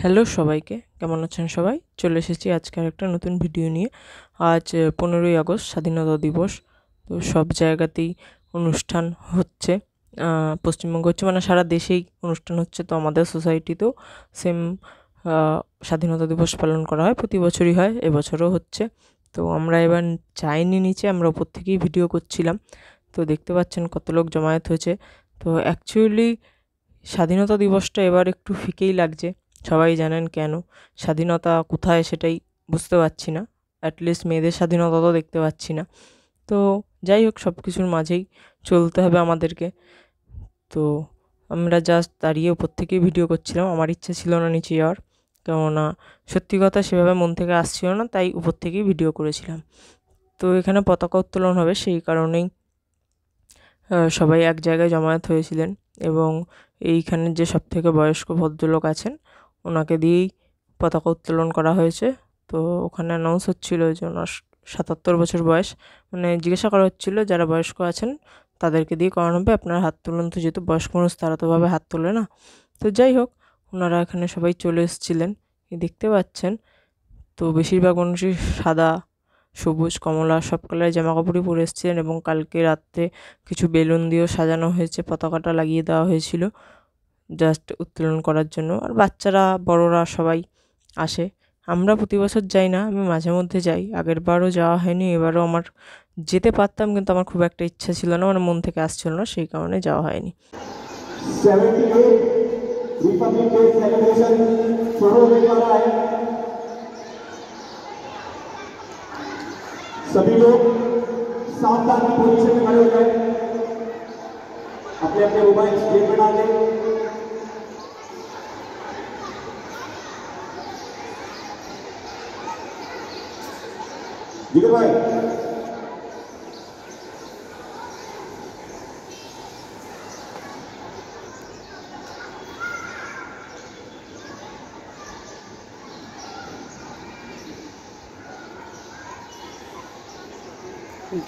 Hello সবাইকে, কেমন আছেন সবাই? চলে এসেছি আজকে আরেকটা নতুন ভিডিও নিয়ে। আজ 15ই আগস্ট স্বাধীনতা দিবস। তো সব জায়গাতেই অনুষ্ঠান হচ্ছে। পশ্চিমবঙ্গ হচ্ছে মানে সারা দেশেই অনুষ্ঠান হচ্ছে। তো আমাদের সোসাইটিতেও সেম স্বাধীনতা দিবস পালন করা হয়, প্রতি বছরই হয়, এবছরও হচ্ছে। তো আমরা এবার যাইনি নিচে, আমরা ওপর থেকেই ভিডিও করছিলাম। তো দেখতে পাচ্ছেন কত লোক জমায়েত হয়েছে। তো অ্যাকচুয়ালি স্বাধীনতা দিবসটা এবার একটু ফিকেই লাগছে। সবাই জানেন কেন? স্বাধীনতা কোথায় সেটাই বুঝতে পারছি না। অ্যাটলিস্ট মেয়েদের স্বাধীনতা তো দেখতে পাচ্ছি না। তো যাই হোক, সব কিছুর মাঝেই চলতে হবে আমাদেরকে। তো আমরা জাস্ট দাঁড়িয়ে উপর থেকেই ভিডিও করছিলাম। আমার ইচ্ছে ছিল না নিচে যাওয়ার, কেননা সত্যি কথা সেভাবে মন থেকে আসছিল না, তাই উপর থেকেই ভিডিও করেছিলাম। তো এখানে পতাকা উত্তোলন হবে, সেই কারণেই সবাই এক জায়গায় জমায়েত হয়েছিলেন। এবং এইখানের যে সবথেকে বয়স্ক ভদ্রলোক আছেন, ওনাকে দিয়েই পতাকা উত্তোলন করা হয়েছে। তো ওখানে অ্যানাউন্স হচ্ছিল যে ওনার 77 বছর বয়স। মানে জিজ্ঞাসা করা হচ্ছিল যারা বয়স্ক আছেন তাদেরকে দিয়ে করানো হবে, আপনারা হাত তুলুন। তো যেহেতু বয়স্ক মানুষ, তারা তো ভাবে হাত তোলে না। তো যাই হোক, ওনারা এখানে সবাই চলে এসেছিলেন, দেখতে পাচ্ছেন। তো বেশিরভাগ মানুষই সাদা, সবুজ, কমলা সব কালারের জামাকাপড়ই পরে এসেছিলেন। এবং কালকে রাত্রে কিছু বেলুন দিয়েও সাজানো হয়েছে, পতাকাটা লাগিয়ে দেওয়া হয়েছিল জাস্ট উত্তোলন করার জন্য। আর বাচ্চারা, বড়রা সবাই আসে। আমরা প্রতি বছর যাই না, আমি মাঝে মধ্যে যাই। আগের বারও যাওয়া হয়নি, এবারও আমার যেতে পারতাম, কিন্তু আমার খুব একটা ইচ্ছা ছিল না, মানে মন থেকে আসছিল না, সেই কারণে যাওয়া হয়নি। सभी लोग सावधानी पोजीशन में खड़े हो जाए, अपने अपने मोबाइल जेब में डाल दें। जिगर भाई,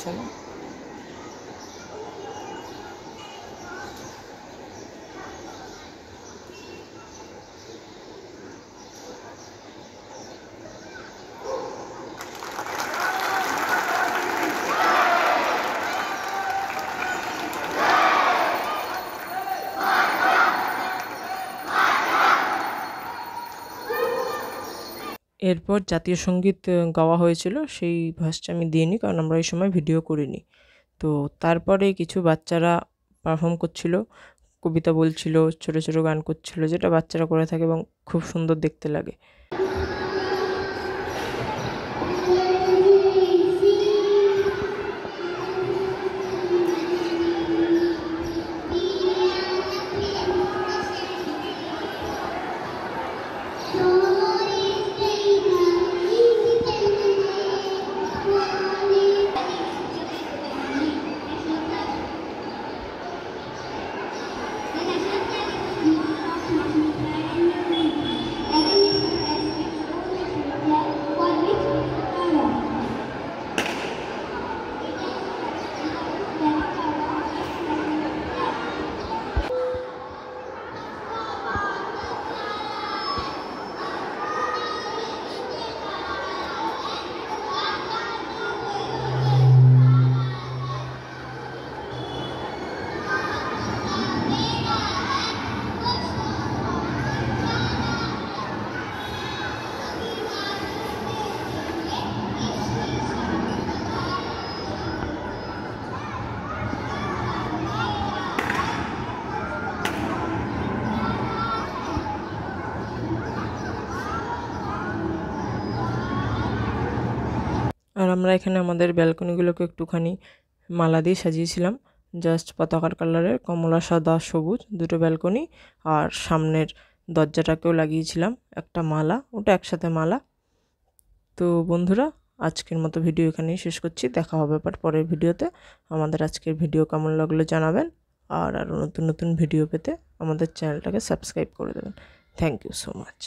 চলো। এরপর জাতীয় সঙ্গীত গাওয়া হয়েছিল, সেই ভয়েসটা আমি দিইনি, কারণ আমরা এই সময় ভিডিও করিনি। তো তারপরে কিছু বাচ্চারা পারফর্ম করছিল, কবিতা বলছিল, ছোটো ছোটো গান করছিল, যেটা বাচ্চারা করে থাকে এবং খুব সুন্দর দেখতে লাগে। আর আমরা এখানে আমাদের ব্যালকনিগুলোকে একটুখানি মালা দিয়ে সাজিয়েছিলাম, জাস্ট পতাকার কালারের, কমলা, সাদা, সবুজ দুটো ব্যালকনি। আর সামনের দরজাটাকেও লাগিয়েছিলাম একটা মালা, ওটা একসাথে মালা। তো বন্ধুরা, আজকের মতো ভিডিও এখানেই শেষ করছি। দেখা হবে আবার পরের ভিডিওতে। আমাদের আজকের ভিডিও কেমন লাগলো জানাবেন। আর আরও নতুন নতুন ভিডিও পেতে আমাদের চ্যানেলটাকে সাবস্ক্রাইব করে দেবেন। Thank you so much.